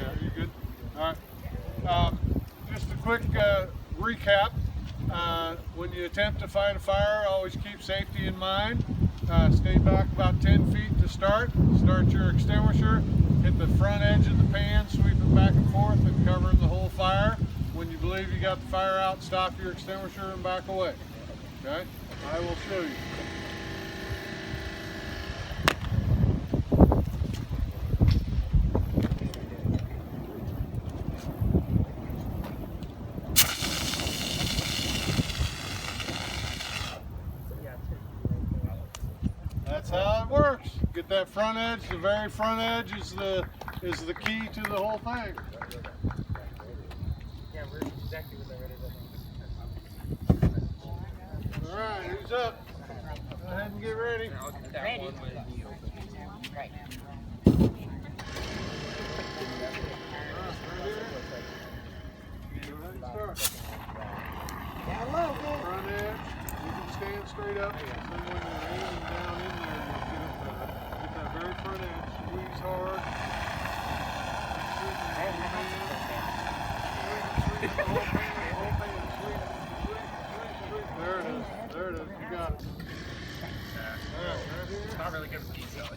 Yeah, you good? All right. Just a quick recap. When you attempt to fight a fire, always keep safety in mind. Stay back about 10 feet to start. Start your extinguisher. Hit the front edge of the pan, sweep it back and forth, and covering the whole fire. When you believe you got the fire out, stop your extinguisher and back away. Okay? I will show you. That's how it works. Get that front edge. The very front edge is the key to the whole thing. Yeah, we're exactly what they're ready to. All right, who's up? Go ahead and get ready. Ready. Right. Start. Down low, Front edge. You can stand straight up. So when you're aiming down in there, you'll get that very front edge. Squeeze hard. There it is. There it is. You got it. All right, right here. It's not really good for these though.